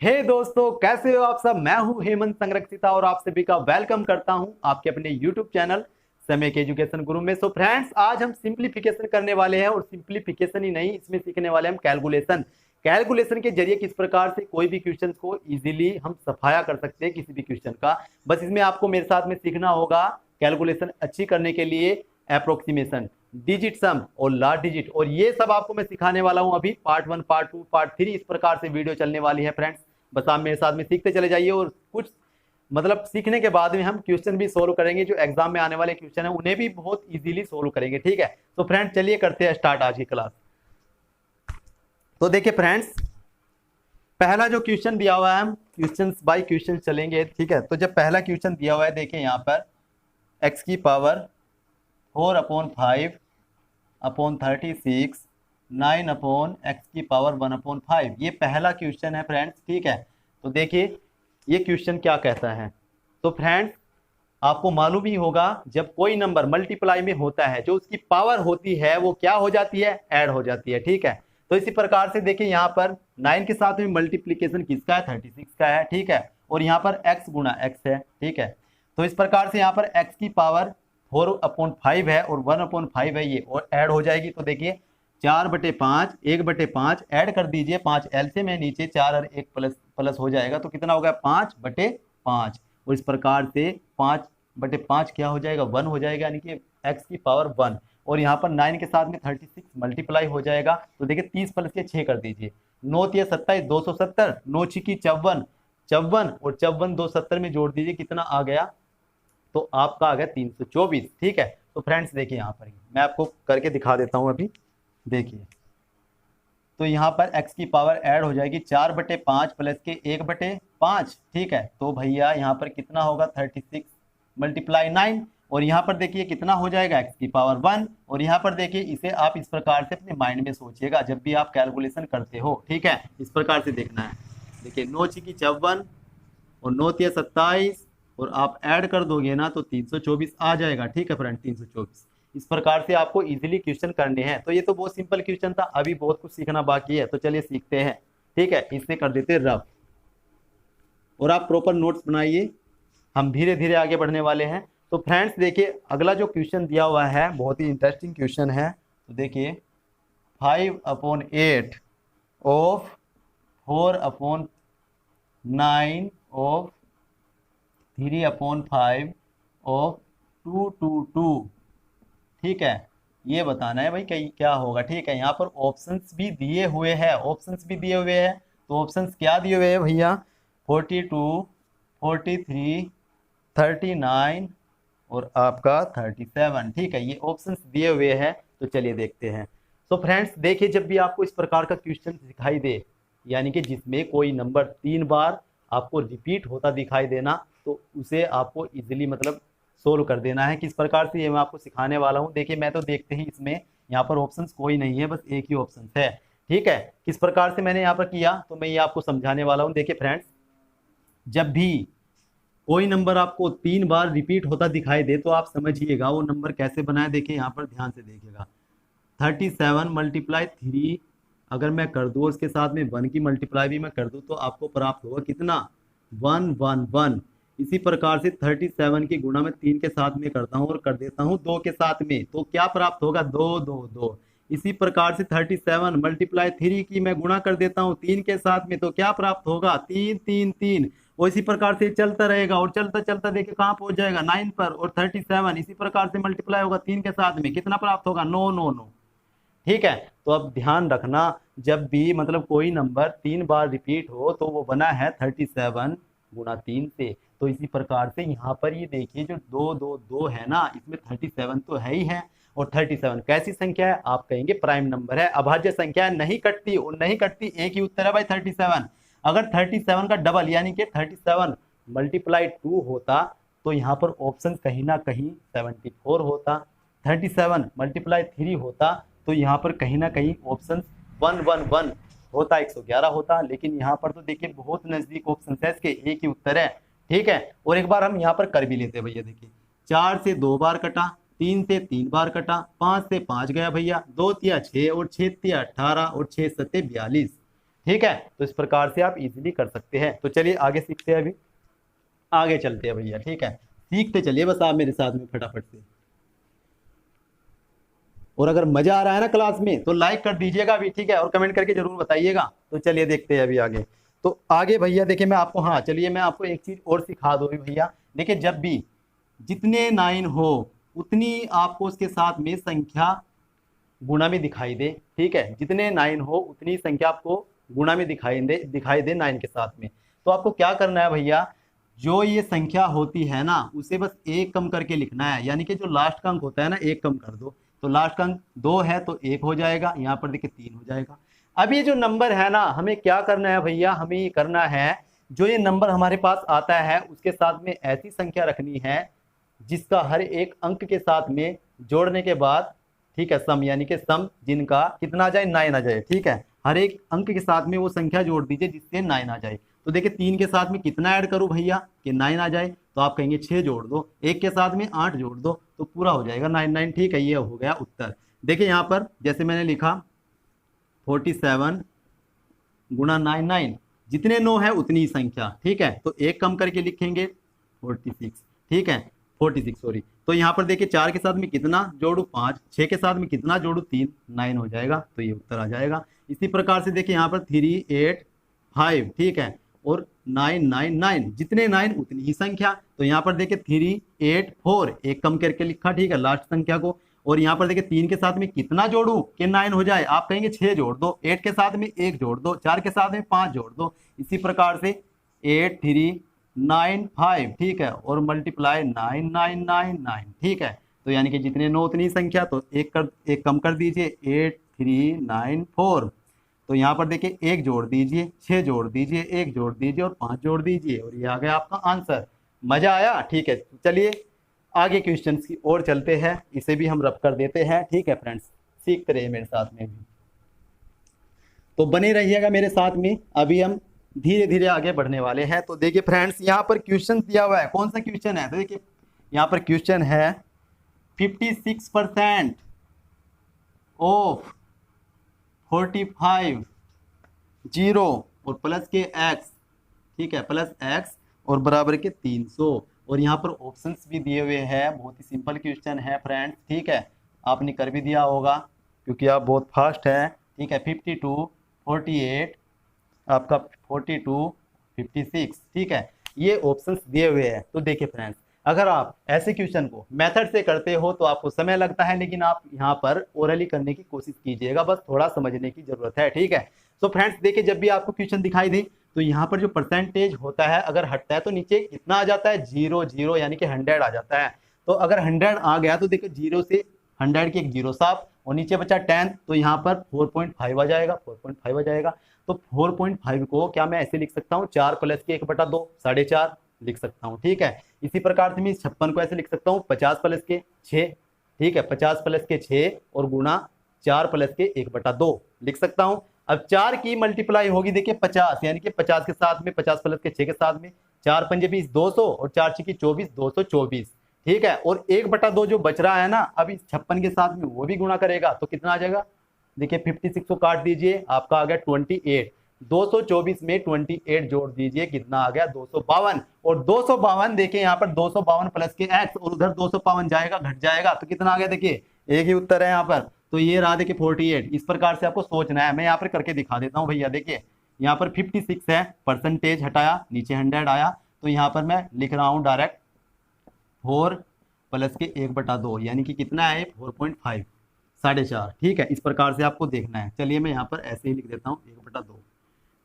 हे दोस्तों, कैसे हो आप सब। मैं हूं हेमंत संरक्षिता और आप सभी का वेलकम करता हूं आपके अपने यूट्यूब चैनल समय के एजुकेशन गुरु में। सो फ्रेंड्स, आज हम सिंप्लीफिकेशन करने वाले हैं और सिंप्लीफिकेशन ही नहीं, इसमें सीखने वाले हम कैलकुलेशन। कैलकुलेशन के जरिए किस प्रकार से कोई भी क्वेश्चन को इजीली हम सफाया कर सकते हैं किसी भी क्वेश्चन का। बस इसमें आपको मेरे साथ में सीखना होगा कैलकुलेशन अच्छी करने के लिए अप्रोक्सीमेशन, डिजिट सम और लार्ज डिजिट, और ये सब आपको मैं सिखाने वाला हूं। अभी पार्ट 1, पार्ट 2, पार्ट 3 इस प्रकार से वीडियो चलने वाली है फ्रेंड्स। बस आप मेरे साथ में सीखते चले जाइए और कुछ मतलब सीखने के बाद में हम क्वेश्चन भी सोल्व करेंगे। जो एग्जाम में आने वाले क्वेश्चन है उन्हें भी बहुत इजीली सोल्व करेंगे। ठीक है, तो फ्रेंड्स चलिए करते हैं स्टार्ट आज की क्लास। तो देखिए फ्रेंड्स, पहला जो क्वेश्चन दिया हुआ है, हम क्वेश्चन बाय क्वेश्चन चलेंगे। ठीक है, तो जब पहला क्वेश्चन दिया हुआ है, देखिए यहाँ पर x की पावर 4/5/36 9/x की पावर 1/5, ये पहला क्वेश्चन है फ्रेंड्स। ठीक है, तो देखिए ये क्वेश्चन क्या कहता है। तो फ्रेंड्स, आपको मालूम ही होगा जब कोई नंबर मल्टीप्लाई में होता है, जो उसकी पावर होती है वो क्या हो जाती है, ऐड हो जाती है। ठीक है, तो इसी प्रकार से देखिए यहाँ पर 9 के साथ में मल्टीप्लीकेशन किसका है, 36 का है। ठीक है, और यहाँ पर x गुणा x है। ठीक है, तो इस प्रकार से यहाँ पर x की पावर 4/5 है और 1/5 है, ये और ऐड हो जाएगी। तो देखिए 4/5 1/5 ऐड कर दीजिए, 5 एलसीएम में नीचे 4 और 1 प्लस प्लस हो जाएगा, तो कितना होगा 5/5। और इस प्रकार से 5/5 क्या हो जाएगा, 1 हो जाएगा, यानी कि x की पावर 1। और यहाँ पर 9 के साथ में 36 मल्टीप्लाई हो जाएगा, तो देखिए 30 प्लस के 6 कर दीजिए, 9 तिया 27 270, 9 छिकी 54 54 और 54 270 में जोड़ दीजिए, कितना आ गया, तो आपका आ गया 324। ठीक है, तो फ्रेंड्स देखिए यहाँ पर मैं आपको करके दिखा देता हूँ अभी। देखिए तो यहाँ पर x की पावर ऐड हो जाएगी 4/5 प्लस के 1/5। ठीक है, तो भैया यहाँ पर कितना होगा 36 मल्टीप्लाई 9, और यहाँ पर देखिए कितना हो जाएगा x की पावर 1। और यहाँ पर देखिए इसे आप इस प्रकार से अपने माइंड में सोचिएगा जब भी आप कैलकुलेशन करते हो। ठीक है, इस प्रकार से देखना है। देखिए 9 छिकी 54 और 9 तिया 27 और आप ऐड कर दोगे ना तो 324 आ जाएगा। ठीक है फ्रेंड, 324। इस प्रकार से आपको इजीली क्वेश्चन करने हैं। तो ये तो बहुत सिंपल क्वेश्चन था, अभी बहुत कुछ सीखना बाकी है, तो चलिए सीखते हैं। ठीक है, इससे कर देते रफ, और आप प्रॉपर नोट्स बनाइए, हम धीरे धीरे आगे बढ़ने वाले हैं। तो फ्रेंड्स देखिए अगला जो क्वेश्चन दिया हुआ है बहुत ही इंटरेस्टिंग क्वेश्चन है। तो देखिए 5/8 ऑफ 4/9 ऑफ 3/5 ऑफ 2/2। ठीक है, ये बताना है भाई क्या होगा। ठीक है, यहाँ पर ऑप्शंस भी दिए हुए हैं, तो ऑप्शंस क्या दिए हुए हैं भैया, 42 43 39 और आपका 37। ठीक है, ये ऑप्शंस दिए हुए हैं, तो चलिए देखते हैं। तो फ्रेंड्स देखिए, जब भी आपको इस प्रकार का क्वेश्चन दिखाई दे, यानी कि जिसमें कोई नंबर 3 बार आपको रिपीट होता दिखाई देना, तो उसे आपको इजीली मतलब सोल्व कर देना है। किस प्रकार से ये मैं आपको सिखाने वाला हूँ। देखिए मैं तो देखते ही इसमें यहाँ पर ऑप्शंस कोई नहीं है, बस एक ही ऑप्शन है। ठीक है, किस प्रकार से मैंने यहाँ पर किया तो मैं ये आपको समझाने वाला हूँ। देखिए फ्रेंड्स, जब भी कोई नंबर आपको 3 बार रिपीट होता दिखाई दे तो आप समझिएगा वो नंबर कैसे बनाए। देखिए यहाँ पर ध्यान से देखिएगा, 37 मल्टीप्लाई 3 अगर मैं कर दूँ, उसके साथ में 1 की मल्टीप्लाई भी मैं कर दूँ, तो आपको प्राप्त होगा कितना, 1 1 1। इसी प्रकार से 37 की गुणा में 3 के साथ में करता हूँ और कर देता हूँ 2 के साथ में, तो क्या प्राप्त होगा, 2 2 2। इसी प्रकार से 37 मल्टीप्लाई 3 की मैं गुणा कर देता हूँ 3 के साथ में, तो क्या प्राप्त होगा, 3 3 3। और इसी प्रकार से चलता रहेगा और चलता चलता देखिए कहाँ पहुंच जाएगा, 9 पर, और 37 इसी प्रकार से मल्टीप्लाई होगा 3 के साथ में, कितना प्राप्त होगा, 9 9 9। ठीक है, तो अब ध्यान रखना, जब भी मतलब कोई नंबर 3 बार रिपीट हो तो वो बना है 37 गुणा 3 से। तो इसी प्रकार से यहाँ पर ये देखिए जो 2 2 2 है ना, इसमें 37 तो है ही है, और 37 कैसी संख्या है, आप कहेंगे प्राइम नंबर है, अभाज्य संख्या है, नहीं कटती, और नहीं कटती एक ही उत्तर है भाई 37। अगर 37 का डबल यानी कि 37 मल्टीप्लाई 2 होता तो यहाँ पर ऑप्शन कहीं ना कहीं 74 होता, 37 मल्टीप्लाई 3 होता तो यहाँ पर कहीं ना कहीं ऑप्शन 111 होता, 111 होता। लेकिन यहाँ पर तो देखिए बहुत नजदीक ऑप्शन है इसके, एक ही उत्तर है। ठीक है, और एक बार हम यहाँ पर कर भी लेते हैं भैया। देखिए 4 से 2 बार कटा, 3 से 3 बार कटा, 5 से 5 गया भैया, 2 तिया 6 और 6 तिया 18 और 6 सत्ते 42। ठीक है, तो इस प्रकार से आप इजीली कर सकते हैं। तो चलिए आगे सीखते हैं, अभी आगे चलते हैं भैया। ठीक है, सीखते चलिए बस आप मेरे साथ में फटाफट से। और अगर मजा आ रहा है ना क्लास में तो लाइक कर दीजिएगा अभी, ठीक है, और कमेंट करके जरूर बताइएगा। तो चलिए देखते हैं अभी आगे। तो आगे भैया देखिए मैं आपको, हाँ चलिए मैं आपको एक चीज और सिखा दूँ भैया। देखिए जब भी जितने 9 हो उतनी आपको उसके साथ में संख्या गुणा में दिखाई दे। ठीक है, जितने 9 हो उतनी संख्या आपको गुणा में दिखाई दे 9 के साथ में। तो आपको क्या करना है भैया, जो ये संख्या होती है ना उसे बस एक कम करके लिखना है, यानी कि जो लास्ट का अंक होता है ना एक कम कर दो। तो लास्ट का अंक 2 है तो 1 हो जाएगा, यहाँ पर देखिए 3 हो जाएगा। अब ये जो नंबर है ना हमें क्या करना है भैया, हमें ये करना है जो ये नंबर हमारे पास आता है उसके साथ में ऐसी संख्या रखनी है जिसका हर एक अंक के साथ में जोड़ने के बाद, ठीक है, सम यानी कि सम जिनका कितना आ जाए 9 आ जाए। ठीक है, हर एक अंक के साथ में वो संख्या जोड़ दीजिए जिससे 9 आ जाए। तो देखिए 3 के साथ में कितना ऐड करूं भैया कि 9 आ जाए, तो आप कहेंगे 6 जोड़ दो, 1 के साथ में 8 जोड़ दो तो पूरा हो जाएगा 9 9। ठीक है, ये हो गया उत्तर। देखिए यहाँ पर जैसे मैंने लिखा 47 गुणा 9 9, जितने 9 है उतनी संख्या। ठीक है, तो एक कम करके लिखेंगे 46। ठीक है, 46 सॉरी। तो यहाँ पर देखिए 4 के साथ में कितना जोड़ू 5, 6 के साथ में कितना जोड़ू 3, 9 हो जाएगा, तो ये उत्तर आ जाएगा। इसी प्रकार से देखिए यहाँ पर 3 8 5, ठीक है, और 9 9 9, जितने 9 उतनी ही संख्या। तो यहाँ पर देखिए 3 8 4, एक कम करके लिखा, ठीक है, लास्ट संख्या को। और यहाँ पर देखिए 3 के साथ में कितना जोड़ू कि 9 हो जाए, आप कहेंगे 6 जोड़ दो, 8 के साथ में 1 जोड़ दो, 4 के साथ में 5 जोड़ दो। इसी प्रकार से 8 3 9 5, ठीक है, और मल्टीप्लाई 9 9 9 9, ठीक है। तो यानी कि जितने 9 उतनी संख्या, तो एक कम कर दीजिए 8 3 9 4। तो यहाँ पर देखिए 1 जोड़ दीजिए, 6 जोड़ दीजिए, 1 जोड़ दीजिए और 5 जोड़ दीजिए, और ये आ गया आपका आंसर। मजा आया? ठीक है, चलिए आगे क्वेश्चन की ओर चलते हैं, इसे भी हम रब कर देते हैं। ठीक है फ्रेंड्स, सीखते रहिए मेरे साथ में भी, तो बने रहिएगा मेरे साथ में। अभी हम धीरे धीरे आगे बढ़ने वाले हैं। तो देखिए फ्रेंड्स यहाँ पर क्वेश्चन दिया हुआ है, कौन सा क्वेश्चन है, तो देखिए यहाँ पर क्वेश्चन है 56% ऑफ 45 0 और प्लस के x, ठीक है, प्लस x और बराबर के 300। और यहाँ पर ऑप्शंस भी दिए हुए हैं, बहुत ही सिंपल क्वेश्चन है फ्रेंड्स। ठीक है, आपने कर भी दिया होगा क्योंकि आप बहुत फास्ट हैं। ठीक है, 52 48 आपका 42 56, ठीक है, ये ऑप्शंस दिए हुए हैं। तो देखिए फ्रेंड्स, अगर आप ऐसे क्वेश्चन को मेथड से करते हो तो आपको समय लगता है, लेकिन आप यहाँ पर ओरली करने की कोशिश कीजिएगा, बस थोड़ा समझने की जरूरत है। ठीक है, तो फ्रेंड्स देखिए जब भी आपको क्वेश्चन दिखाई दे तो यहाँ पर जो परसेंटेज होता है अगर हटता है तो नीचे कितना आ जाता है, 0 0, यानी कि 100 आ जाता है। तो अगर 100 आ गया तो देखिए 0 से 100 की एक 0 साफ, और नीचे बचा 10, तो यहाँ पर 4.5 आ जाएगा, 4.5 आ जाएगा। तो 4.5 को क्या मैं ऐसे लिख सकता हूँ, 4 प्लस के 1/2, 4.5 लिख सकता हूँ। ठीक है, इसी प्रकार से मैं 56 को ऐसे लिख सकता हूँ 50 प्लस के 6, ठीक है, 50 प्लस के 6 और गुणा 4 प्लस के 1/2 लिख सकता हूँ। अब 4 की मल्टीप्लाई होगी देखिए 50, यानी कि 50 के साथ में 50 प्लस के 6 के साथ में 4 पंजे 20 200 और 4 6 24 224, ठीक है। और 1/2 जो बच रहा है ना, अब इस 56 के साथ में वो भी गुणा करेगा तो कितना आ जाएगा, देखिए 56 को काट दीजिए, आपका आ गया 28। 224 में 28 जोड़ दीजिए, कितना आ गया 252। और 252 देखिए यहाँ पर 252 प्लस के x, और उधर 252 जाएगा घट जाएगा तो कितना आ गया, देखिए एक ही उत्तर है यहाँ पर। तो ये रहा देखिए 48। इस प्रकार से आपको सोचना है, मैं यहाँ पर करके दिखा देता हूँ भैया। देखिए यहाँ पर 56 है, परसेंटेज हटाया, नीचे 100 आया, तो यहाँ पर मैं लिख रहा हूँ डायरेक्ट 4 प्लस के 1/2, यानी कि कितना है 4.5, 4.5। ठीक है, इस प्रकार से आपको देखना है। चलिए मैं यहाँ पर ऐसे ही लिख देता हूँ 1/2,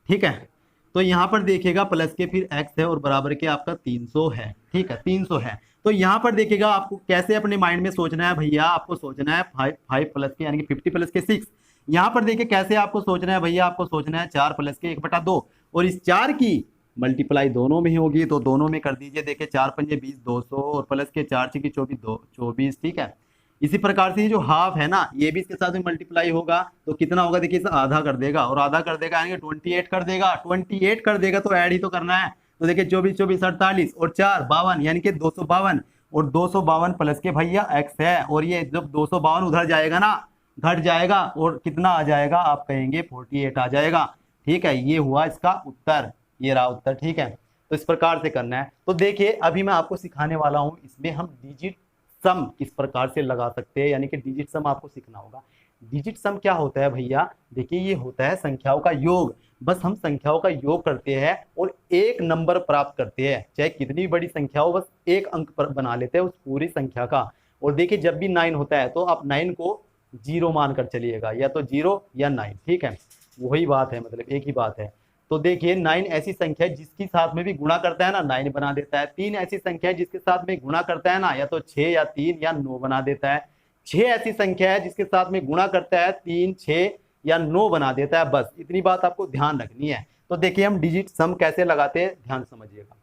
ठीक है। तो यहाँ पर देखिएगा प्लस के फिर x है और बराबर के आपका 300 है, ठीक है, 300 है। तो यहाँ पर देखिएगा आपको कैसे अपने माइंड में सोचना है भैया, आपको सोचना है 5 प्लस के यानी कि 50 प्लस के 6। यहाँ पर देखिए कैसे आपको सोचना है भैया, आपको सोचना है 4 प्लस के 1/2, और इस 4 की मल्टीप्लाई दोनों में ही होगी तो दोनों में कर दीजिए। देखिए 4 पंजे 20 200 और प्लस के 4 6 24 24, ठीक है। इसी प्रकार से ये जो हाफ है ना, ये भी इसके साथ में मल्टीप्लाई होगा तो कितना होगा, देखिए इसे आधा कर देगा, और आधा कर देगा यानी 28 कर देगा, 28 कर देगा तो ऐड ही तो करना है। तो देखिए 24 24 48 और 4 52, यानी कि 252, और 252 प्लस के भैया x है, और ये जब 252 उधर जाएगा ना घट जाएगा और कितना आ जाएगा, आप कहेंगे 48 आ जाएगा। ठीक है, ये हुआ इसका उत्तर, ये रहा उत्तर। ठीक है, तो इस प्रकार से करना है। तो देखिए अभी मैं आपको सिखाने वाला हूं, इसमें हम डिजिट सम किस प्रकार से लगा सकते हैं, यानी कि डिजिट सम आपको सीखना होगा। डिजिट सम क्या होता है भैया, देखिए ये होता है संख्याओं का योग। बस हम संख्याओं का योग करते हैं और एक नंबर प्राप्त करते हैं, चाहे कितनी भी बड़ी संख्या हो, बस एक अंक पर बना लेते हैं उस पूरी संख्या का। और देखिए जब भी 9 होता है तो आप 9 को 0 मानकर चलिएगा, या तो 0 या 9। ठीक है, वही बात है, मतलब एक ही बात है। तो देखिए 9 ऐसी संख्या है जिसके साथ में भी गुणा करता है ना 9 बना देता है। 3 ऐसी संख्या है जिसके साथ में गुणा करता है ना, या तो 6 या 3 या 9 बना देता है। 6 ऐसी संख्या है जिसके साथ में गुणा करता है 3, 6 या 9 बना देता है। बस इतनी बात आपको ध्यान रखनी है। तो देखिए हम डिजिट सम कैसे लगाते हैं, ध्यान समझिएगा।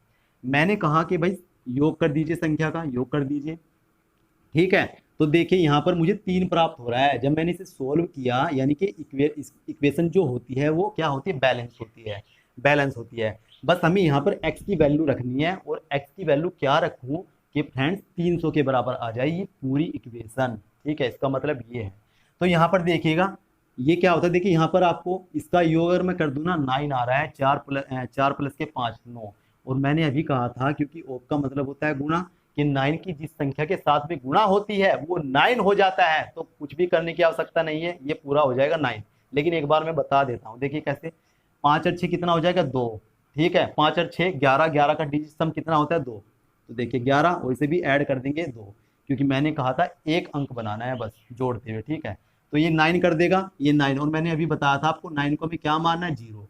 मैंने कहा कि भाई योग कर दीजिए, संख्या का योग कर दीजिए। ठीक है, तो देखिए यहाँ पर मुझे 3 प्राप्त हो रहा है। जब मैंने इसे सोल्व किया, यानी कि इक्वेशन जो होती है वो क्या होती है, बैलेंस होती है, बैलेंस होती है। बस हमें यहाँ पर x की वैल्यू रखनी है, और x की वैल्यू क्या रखूँ कि फ्रेंड्स 300 के बराबर आ जाए ये पूरी इक्वेशन। ठीक है, इसका मतलब ये है। तो यहाँ पर देखिएगा ये क्या होता है, देखिए यहाँ पर आपको इसका योग अगर मैं कर दूँ ना, 9 आ रहा है, 4 प्लस के 5 9। और मैंने अभी कहा था क्योंकि ओप का मतलब होता है गुणा, कि 9 की जिस संख्या के साथ में गुणा होती है वो 9 हो जाता है, तो कुछ भी करने की आवश्यकता नहीं है, ये पूरा हो जाएगा 9। लेकिन एक बार मैं बता देता हूँ, देखिए कैसे। 5 और 6 कितना हो जाएगा, 2। ठीक है, 5 और 6 11, 11 का डिजिट सम कितना होता है, 2। तो देखिए 11 और इसे भी ऐड कर देंगे 2, क्योंकि मैंने कहा था एक अंक बनाना है बस जोड़ते हुए। ठीक है, तो ये 9 कर देगा, ये 9। और मैंने अभी बताया था आपको 9 को भी क्या मानना है, 0।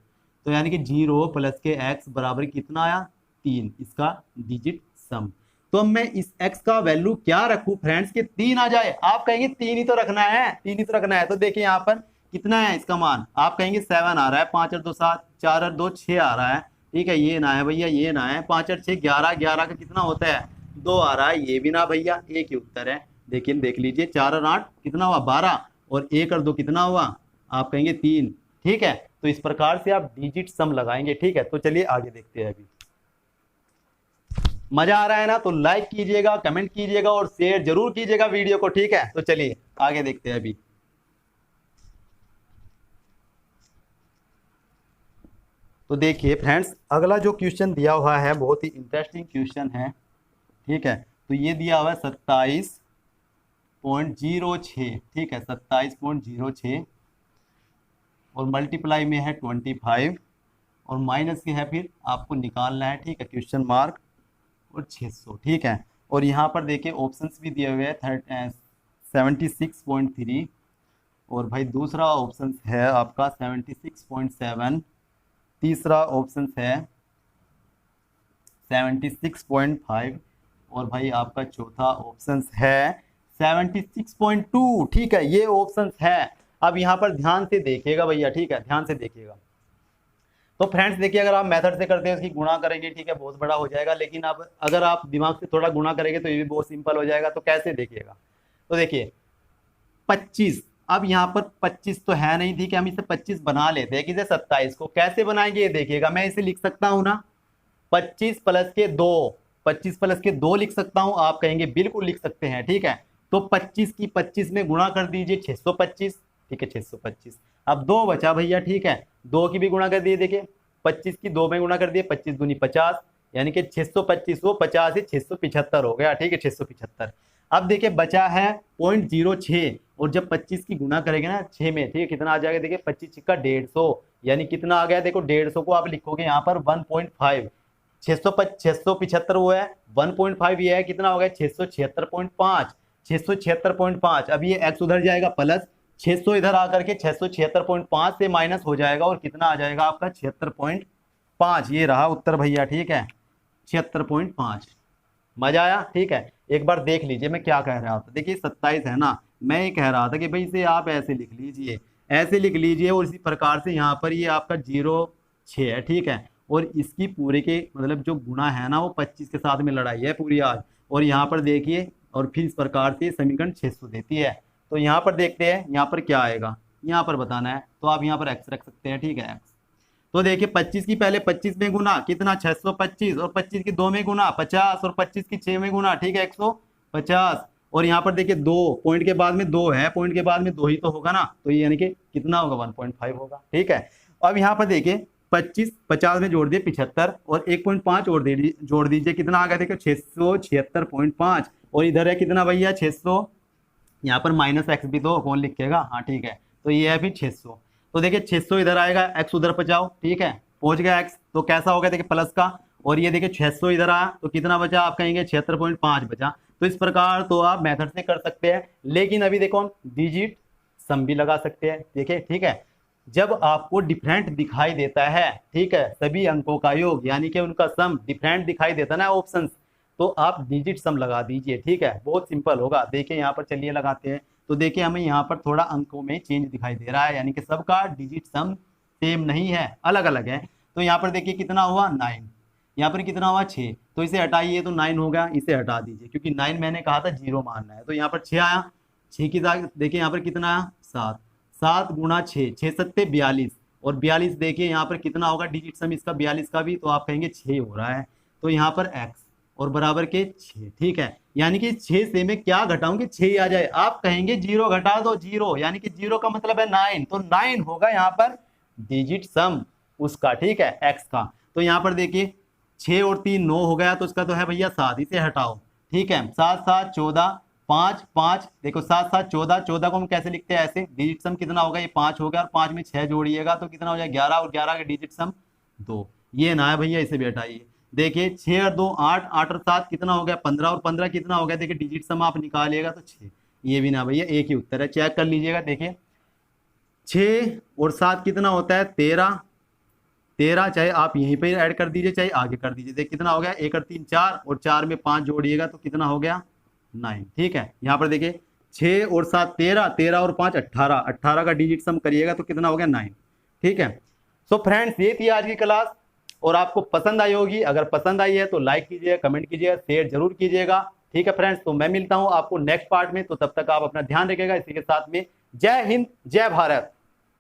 तो यानी कि 0 प्लस के x बराबर कितना आया, 3, इसका डिजिट सम। तो अब मैं इस x का वैल्यू क्या रखूं फ्रेंड्स कि 3 आ जाए। आप कहेंगे 3 ही तो रखना है, 3 ही तो रखना है। तो देखिए यहाँ पर कितना है इसका मान, आप कहेंगे 7 आ रहा है, 5 और 2 7, 4 और 2 6 आ रहा है। ठीक है, ये ना है भैया, ये ना है। 5 और 6 11, 11 का कितना होता है, 2 आ रहा है। ये भी ना भैया, एक ही उत्तर है। देखिए देख लीजिए, 4 और 8 कितना हुआ, 12, और 1 और 2 कितना हुआ, आप कहेंगे 3। ठीक है, तो इस प्रकार से आप डिजिट सम लगाएंगे। ठीक है, तो चलिए आगे देखते हैं। अभी मजा आ रहा है ना, तो लाइक कीजिएगा, कमेंट कीजिएगा और शेयर जरूर कीजिएगा वीडियो को। ठीक है, तो चलिए आगे देखते हैं। अभी तो देखिए फ्रेंड्स, अगला जो क्वेश्चन दिया हुआ है बहुत ही इंटरेस्टिंग क्वेश्चन है। ठीक है, तो ये दिया हुआ है 27.06। ठीक है, 27.06 और मल्टीप्लाई में है 25, और माइनस के है फिर आपको निकालना है। ठीक है, क्वेश्चन मार्क और 600। ठीक है, और यहाँ पर देखिए ऑप्शंस भी दिए हुए हैं 76.3, और भाई दूसरा ऑप्शन है आपका 76.7, तीसरा ऑप्शन है 76.5, और भाई आपका चौथा ऑप्शन है 76.2। ठीक है, ये ऑप्शन है। अब यहाँ पर ध्यान से देखिएगा भैया। ठीक है, ध्यान से देखिएगा। तो फ्रेंड्स देखिए, अगर आप मेथड से करते हैं उसकी गुणा करेंगे, ठीक है, बहुत बड़ा हो जाएगा। लेकिन अब अगर आप दिमाग से थोड़ा गुणा करेंगे तो ये भी बहुत सिंपल हो जाएगा। तो कैसे देखिएगा, तो देखिए 25, अब यहाँ पर 25 तो है नहीं। ठीक है, हम इसे 25 बना लेते हैं। किसे, 27 को। कैसे बनाएंगे ये देखिएगा, मैं इसे लिख सकता हूँ ना 25 प्लस के 2, 25 प्लस के 2 लिख सकता हूँ। आप कहेंगे बिल्कुल लिख सकते हैं। ठीक है, तो 25 की 25 में गुणा कर दीजिए, 625। ठीक है, 625। अब 2 बचा भैया। ठीक है, 2 की भी गुणा कर दिए। देखिए 25 की 2 में गुणा कर दिए, 25 दूनी 50, यानी कि 625 वो 50 से 675 हो गया। ठीक है, 675। अब देखिए बचा है 0.06, और जब 25 की गुणा करेंगे ना 6 में, ठीक है, कितना आ जाएगा, देखिए 25 का 150, यानी कितना आ गया, देखो 150 को आप लिखोगे यहाँ पर 1.5, 675 वो है, 1.5 ये है, कितना हो गया 676.5, 676.5। अब ये x उधर जाएगा प्लस 600 इधर आकर के 676.5 से माइनस हो जाएगा, और कितना आ जाएगा आपका 76.5। ये रहा उत्तर भैया। ठीक है, 76.5। मजा आया। ठीक है, एक बार देख लीजिए मैं क्या कह रहा था। देखिए 27 है ना, मैं ये कह रहा था कि भाई इसे आप ऐसे लिख लीजिए, ऐसे लिख लीजिए, और इसी प्रकार से यहाँ पर ये आपका 0.6 है। ठीक है, और इसकी पूरे के मतलब जो गुणा है ना वो 25 के साथ में लड़ाई है पूरी आज। और यहाँ पर देखिए, और फिर इस प्रकार से समीकरण 600 देती है। तो यहाँ पर देखते हैं यहाँ पर क्या आएगा, यहाँ पर बताना है। तो आप यहाँ पर x रख सकते हैं। ठीक है, x। तो देखिए 25 की पहले 25 में गुना कितना 625, और 25 की 2 में गुना 50, और 25 की 6 में गुना, ठीक है, 150। और यहाँ पर देखिए 2 पॉइंट के बाद में 2 है, पॉइंट के बाद में 2 ही तो होगा ना, तो ये यानी कि कितना होगा 1.5 होगा। ठीक है, अब यहाँ पर देखिए 25 50 में जोड़ दिए 75 और 1.5 और जोड़ दीजिए, कितना आ गया देखिए 676.5। और इधर है कितना भैया 600, यहाँ पर माइनस एक्स भी तो कौन लिखेगा, हाँ ठीक है, तो ये है फिर 600। तो देखिए 600 इधर आएगा, एक्स उधर पहुंचाओ, ठीक है, पहुंच गया एक्स, तो कैसा हो गया देखिए प्लस का। और ये देखिए 600 इधर आया तो कितना बचा, आप कहेंगे 76.5 बचा। तो इस प्रकार तो आप मेथड से कर सकते हैं, लेकिन अभी देखो हम डिजिट सम भी लगा सकते हैं, देखिए ठीक है। जब आपको डिफरेंट दिखाई देता है, ठीक है, सभी अंकों का योग यानी कि उनका सम डिफरेंट दिखाई देता ना ऑप्शन, तो आप डिजिट सम लगा दीजिए, ठीक है, बहुत सिंपल होगा। देखिए यहाँ पर चलिए लगाते हैं, तो देखिए हमें यहाँ पर थोड़ा अंकों में चेंज दिखाई दे रहा है, यानी कि सबका डिजिट सम सेम नहीं है, अलग अलग है। तो यहाँ पर देखिए कितना हुआ 9, यहाँ पर कितना हुआ 6, तो इसे हटाइए तो 9 हो गया, इसे हटा दीजिए क्योंकि 9 मैंने कहा था 0 मानना है, तो यहाँ पर 6 आया, 6 की जगह देखिए यहाँ पर कितना आया 7, 7 गुणा 6, 6 सत्ते 42, और 42 देखिए यहाँ पर कितना होगा डिजिट सम इसका 42 का भी, तो आप कहेंगे 6 हो रहा है, तो यहाँ पर x और बराबर के 6, ठीक है, यानी कि 6 से मैं क्या घटाऊं कि 6 आ जाए, आप कहेंगे 0 घटा दो 0, यानी कि 0 का मतलब है 9, तो 9 होगा यहाँ पर डिजिट सम उसका, ठीक है, x का। तो यहाँ पर देखिए 6 और 3 9 हो गया, तो उसका तो है भैया 7, इसे हटाओ, ठीक है, 7 7 14, 5 5 देखो 7 7 14, 14 को हम कैसे लिखते हैं ऐसे, डिजिट सम कितना होगा, ये 5 हो गया, और 5 में 6 जोड़िएगा तो कितना हो जाएगा 11, और 11 का डिजिट सम 2, ये ना है भैया, इसे भी हटाइए। देखिए 6 और 2 8, 8 और 7 कितना हो गया 15, और 15 कितना हो गया, देखिए डिजिट सम आप निकालिएगा तो 6, ये भी ना भैया, एक ही उत्तर है, चेक कर लीजिएगा। देखिए 6 और 7 कितना होता है 13, 13 चाहे आप यहीं पे ऐड कर दीजिए चाहे आगे कर दीजिए, देखिए कितना हो गया 1 और 3 4, और 4 में 5 जोड़िएगा तो कितना हो गया 9, ठीक है। यहाँ पर देखिए 6 और 7 13, 13 और 5 18, 18 का डिजिट सम करिएगा तो कितना हो गया 9, ठीक है। सो फ्रेंड्स ये थी आज की क्लास, और आपको पसंद आई होगी, अगर पसंद आई है तो लाइक कीजिएगा, कमेंट कीजिएगा, शेयर जरूर कीजिएगा, ठीक है फ्रेंड्स। तो मैं मिलता हूं आपको नेक्स्ट पार्ट में, तो तब तक आप अपना ध्यान रखिएगा। इसी के साथ में जय हिंद जय भारत।